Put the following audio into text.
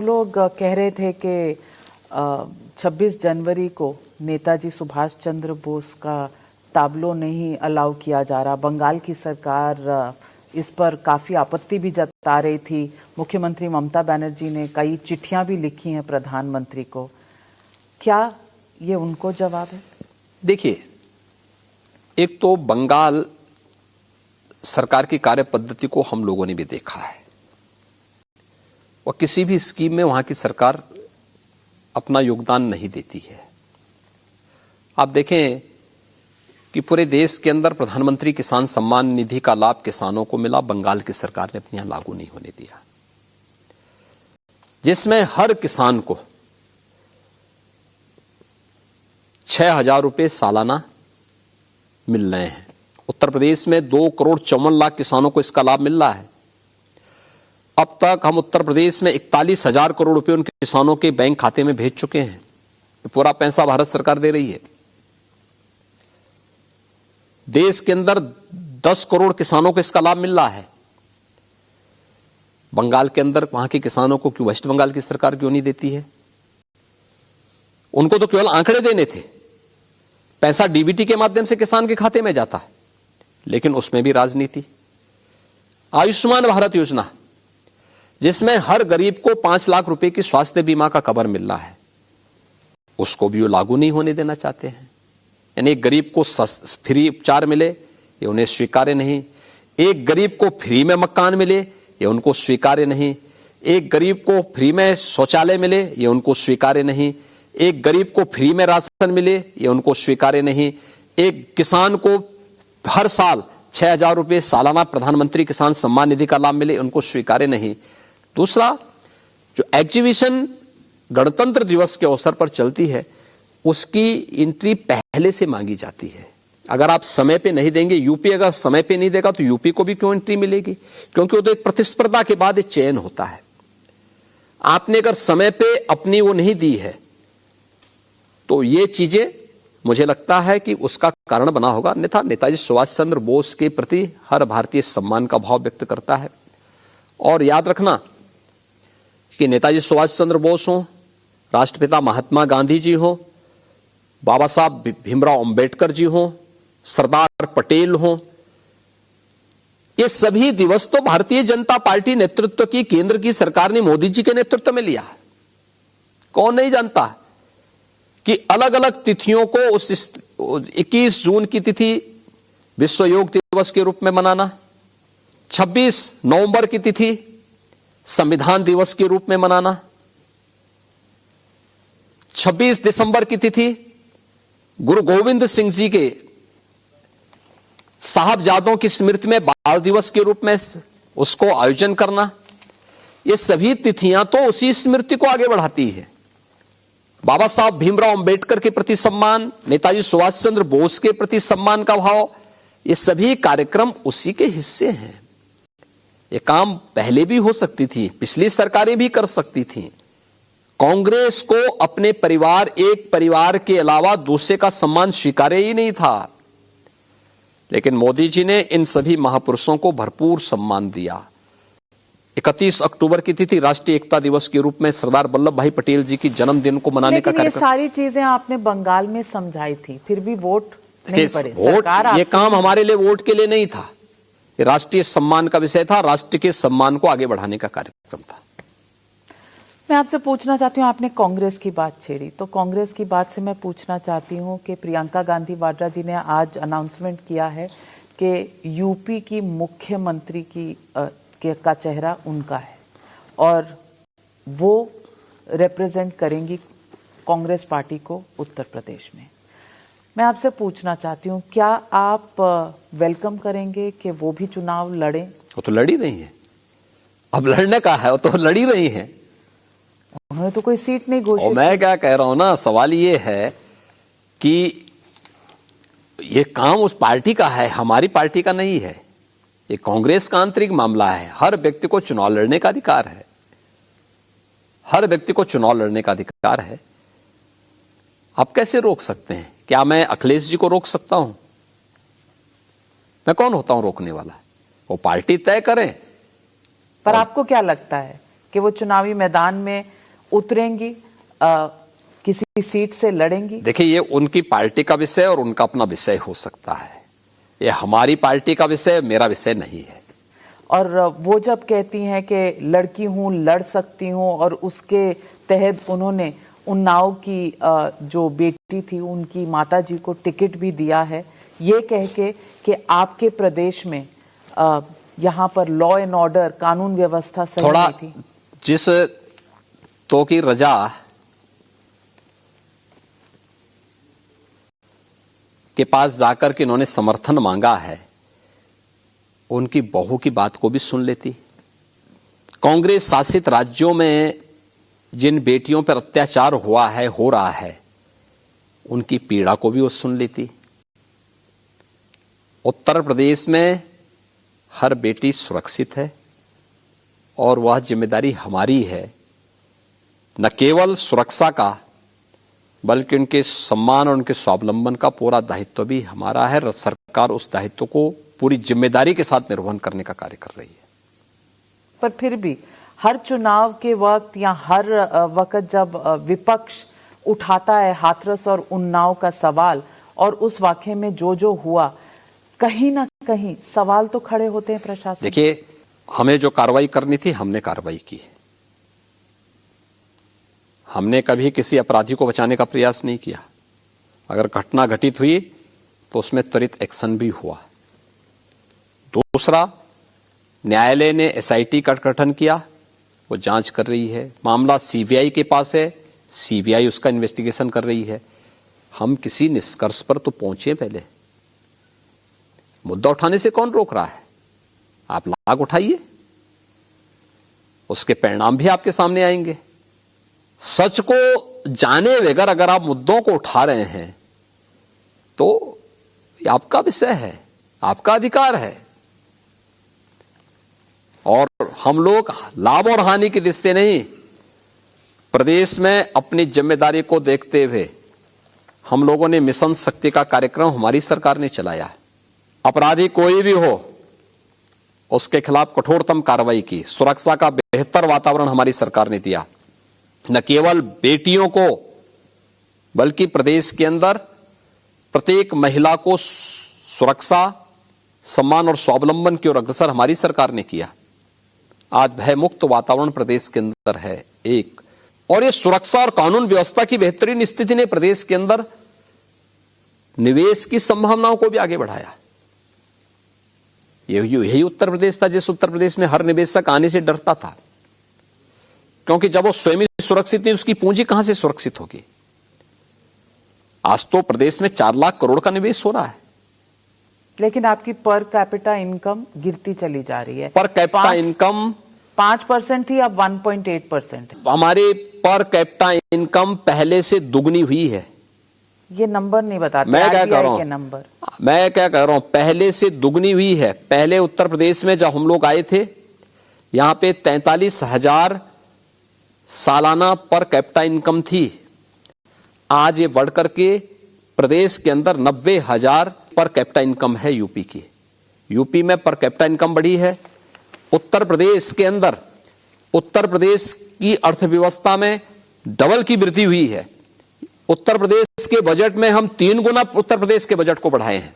लोग कह रहे थे कि 26 जनवरी को नेताजी सुभाष चंद्र बोस का ताबलो नहीं अलाउ किया जा रहा। बंगाल की सरकार इस पर काफ़ी आपत्ति भी जता रही थी। मुख्यमंत्री ममता बनर्जी ने कई चिट्ठियां भी लिखी हैं प्रधानमंत्री को। क्या ये उनको जवाब है? देखिए, एक तो बंगाल सरकार की कार्य पद्धति को हम लोगों ने भी देखा है और किसी भी स्कीम में वहां की सरकार अपना योगदान नहीं देती है। आप देखें कि पूरे देश के अंदर प्रधानमंत्री किसान सम्मान निधि का लाभ किसानों को मिला, बंगाल की सरकार ने अपने यहां लागू नहीं होने दिया, जिसमें हर किसान को 6,000 रुपए सालाना मिल रहे हैं। उत्तर प्रदेश में 2,54,00,000 किसानों को इसका लाभ मिल रहा है। अब तक हम उत्तर प्रदेश में 41,000 करोड़ रुपए उन किसानों के बैंक खाते में भेज चुके हैं। पूरा पैसा भारत सरकार दे रही है। देश के अंदर 10 करोड़ किसानों को इसका लाभ मिल रहा है। बंगाल के अंदर वहां के किसानों को क्यों वेस्ट बंगाल की सरकार क्यों नहीं देती है? उनको तो केवल आंकड़े देने थे, पैसा डीबीटी के माध्यम से किसान के खाते में जाता है, लेकिन उसमें भी राजनीति। आयुष्मान भारत योजना, जिसमें हर गरीब को 5 लाख रुपए की स्वास्थ्य बीमा का कवर मिल रहा है, उसको भी वो लागू नहीं होने देना चाहते हैं। यानी एक गरीब को फ्री उपचार मिले, ये उन्हें स्वीकार्य नहीं। एक गरीब को फ्री में मकान मिले, ये उनको स्वीकार्य नहीं। एक गरीब को फ्री में शौचालय मिले, ये उनको स्वीकार्य नहीं। एक गरीब को फ्री में राशन मिले, ये उनको स्वीकार्य नहीं। एक किसान को हर साल 6,000 रुपए सालाना प्रधानमंत्री किसान सम्मान निधि का लाभ मिले, उनको स्वीकार्य नहीं। दूसरा, जो एग्जीबिशन गणतंत्र दिवस के अवसर पर चलती है, उसकी एंट्री पहले से मांगी जाती है। अगर आप समय पे नहीं देंगे, यूपी अगर समय पे नहीं देगा तो यूपी को भी क्यों एंट्री मिलेगी? क्योंकि वो तो एक प्रतिस्पर्धा के बाद एक चयन होता है। आपने अगर समय पे अपनी वो नहीं दी है तो ये चीजें मुझे लगता है कि उसका कारण बना होगा। अन्यथा नेताजी सुभाष चंद्र बोस के प्रति हर भारतीय सम्मान का भाव व्यक्त करता है। और याद रखना कि नेताजी सुभाष चंद्र बोस हो, राष्ट्रपिता महात्मा गांधी जी हो, बाबा साहब भीमराव अंबेडकर जी हो, सरदार पटेल हो, ये सभी दिवस तो भारतीय जनता पार्टी नेतृत्व की केंद्र की सरकार ने मोदी जी के नेतृत्व में लिया। कौन नहीं जानता कि अलग अलग तिथियों को उस 21 जून की तिथि विश्व योग दिवस के रूप में मनाना, 26 नवंबर की तिथि संविधान दिवस के रूप में मनाना, 26 दिसंबर की तिथि गुरु गोविंद सिंह जी के साहबजादों की स्मृति में बाल दिवस के रूप में उसको आयोजन करना, ये सभी तिथियां तो उसी स्मृति को आगे बढ़ाती है। बाबा साहब भीमराव अंबेडकर के प्रति सम्मान, नेताजी सुभाष चंद्र बोस के प्रति सम्मान का भाव, ये सभी कार्यक्रम उसी के हिस्से हैं। ये काम पहले भी हो सकती थी, पिछली सरकारें भी कर सकती थी। कांग्रेस को अपने परिवार, एक परिवार के अलावा दूसरे का सम्मान स्वीकार्य ही नहीं था, लेकिन मोदी जी ने इन सभी महापुरुषों को भरपूर सम्मान दिया। 31 अक्टूबर की तिथि राष्ट्रीय एकता दिवस के रूप में सरदार वल्लभ भाई पटेल जी की जन्मदिन को मनाने का कार्यक्रम। ये सारी चीजें आपने बंगाल में समझाई थी, फिर भी वोट नहीं पड़े। वोट, ये काम हमारे लिए वोट के लिए नहीं था, ये राष्ट्रीय सम्मान का विषय था, राष्ट्र के सम्मान को आगे बढ़ाने का कार्यक्रम था। मैं आपसे पूछना चाहती हूँ, आपने कांग्रेस की बात छेड़ी, तो कांग्रेस की बात से मैं पूछना चाहती हूँ कि प्रियंका गांधी वाड्रा जी ने आज अनाउंसमेंट किया है कि यूपी की मुख्यमंत्री का चेहरा उनका है और वो रिप्रेजेंट करेंगी कांग्रेस पार्टी को उत्तर प्रदेश में। मैं आपसे पूछना चाहती हूँ, क्या आप वेलकम करेंगे कि वो भी चुनाव लड़ें? वो तो लड़ी रही है, अब लड़ने का है, वो तो लड़ी रही है। उन्होंने तो कोई सीट नहीं घोषित। और मैं क्या कह रहा हूं ना, सवाल ये है कि ये काम उस पार्टी का है, हमारी पार्टी का नहीं है। ये कांग्रेस का आंतरिक मामला है। हर व्यक्ति को चुनाव लड़ने का अधिकार है, हर व्यक्ति को चुनाव लड़ने का अधिकार है। आप कैसे रोक सकते हैं? क्या मैं अखिलेश जी को रोक सकता हूं? मैं कौन होता हूं रोकने वाला? वो पार्टी तय करें। पर आपको क्या लगता है कि वो चुनावी मैदान में उतरेंगी, किसी सीट से लड़ेंगी? देखिए, ये उनकी पार्टी का विषय और उनका अपना विषय हो सकता है। ये हमारी पार्टी का विषय, मेरा विषय नहीं है। और वो जब कहती हैं कि लड़की हूं, लड़ सकती हूं, और उसके तहत उन्होंने उन्नाव की जो बेटी थी उनकी माताजी को टिकट भी दिया है, ये कह के कि आपके प्रदेश में यहाँ पर लॉ एंड ऑर्डर, कानून व्यवस्था सही थोड़ा नहीं थी। जिस तो की रजा के पास जाकर के इन्होंने समर्थन मांगा है, उनकी बहू की बात को भी सुन लेती। कांग्रेस शासित राज्यों में जिन बेटियों पर अत्याचार हुआ है, हो रहा है, उनकी पीड़ा को भी वो सुन लेती। उत्तर प्रदेश में हर बेटी सुरक्षित है और वह जिम्मेदारी हमारी है, न केवल सुरक्षा का बल्कि उनके सम्मान और उनके स्वावलंबन का पूरा दायित्व भी हमारा है। सरकार उस दायित्व को पूरी जिम्मेदारी के साथ निर्वहन करने का कार्य कर रही है। पर फिर भी हर चुनाव के वक्त या हर वक्त जब विपक्ष उठाता है हाथरस और उन्नाव का सवाल, और उस वाकये में जो हुआ, कहीं ना कहीं सवाल तो खड़े होते हैं प्रशासन। देखिए, हमें जो कार्रवाई करनी थी हमने कार्रवाई की। हमने कभी किसी अपराधी को बचाने का प्रयास नहीं किया। अगर घटना घटित हुई तो उसमें त्वरित एक्शन भी हुआ। दूसरा, न्यायालय ने एसआईटी का गठन किया, वो जांच कर रही है। मामला सीबीआई के पास है, सीबीआई उसका इन्वेस्टिगेशन कर रही है। हम किसी निष्कर्ष पर तो पहुंचे पहले। मुद्दा उठाने से कौन रोक रहा है? आप लाग उठाइए, उसके परिणाम भी आपके सामने आएंगे। सच को जाने बगैर अगर आप मुद्दों को उठा रहे हैं तो ये आपका विषय है, आपका अधिकार है। और हम लोग लाभ और हानि की दृष्टि से नहीं, प्रदेश में अपनी जिम्मेदारी को देखते हुए हम लोगों ने मिशन शक्ति का कार्यक्रम हमारी सरकार ने चलाया। अपराधी कोई भी हो, उसके खिलाफ कठोरतम कार्रवाई की। सुरक्षा का बेहतर वातावरण हमारी सरकार ने दिया। न केवल बेटियों को बल्कि प्रदेश के अंदर प्रत्येक महिला को सुरक्षा, सम्मान और स्वावलंबन की ओर अग्रसर हमारी सरकार ने किया। आज भयमुक्त वातावरण प्रदेश के अंदर है एक, और ये सुरक्षा और कानून व्यवस्था की बेहतरीन स्थिति ने प्रदेश के अंदर निवेश की संभावनाओं को भी आगे बढ़ाया। यही उत्तर प्रदेश था जिस उत्तर प्रदेश में हर निवेशक आने से डरता था, क्योंकि जब वो स्वयं सुरक्षित नहीं, उसकी पूंजी कहां से सुरक्षित होगी। आज तो प्रदेश में 4 लाख करोड़ का निवेश हो रहा है, लेकिन आपकी पर कैपिटा इनकम गिरती चली जा रही है। पर कैपिटा इनकम 5% थी, अब 1.8%। हमारी पर कैपिटा इनकम पहले से दुगनी हुई है। ये नंबर नहीं बताते, मैं क्या कह रहा हूं, पहले से दुगनी हुई है। पहले उत्तर प्रदेश में जब हम लोग आए थे, यहां पे 43,000 सालाना पर कैपिटा इनकम थी। आज ये बढ़कर के प्रदेश के अंदर 90,000 पर कैपिटा इनकम है यूपी की। यूपी में पर कैपिटा इनकम बढ़ी है। उत्तर प्रदेश के अंदर, उत्तर प्रदेश की अर्थव्यवस्था में डबल की वृद्धि हुई है। उत्तर प्रदेश के बजट में हम 3 गुना उत्तर प्रदेश के बजट को बढ़ाए हैं।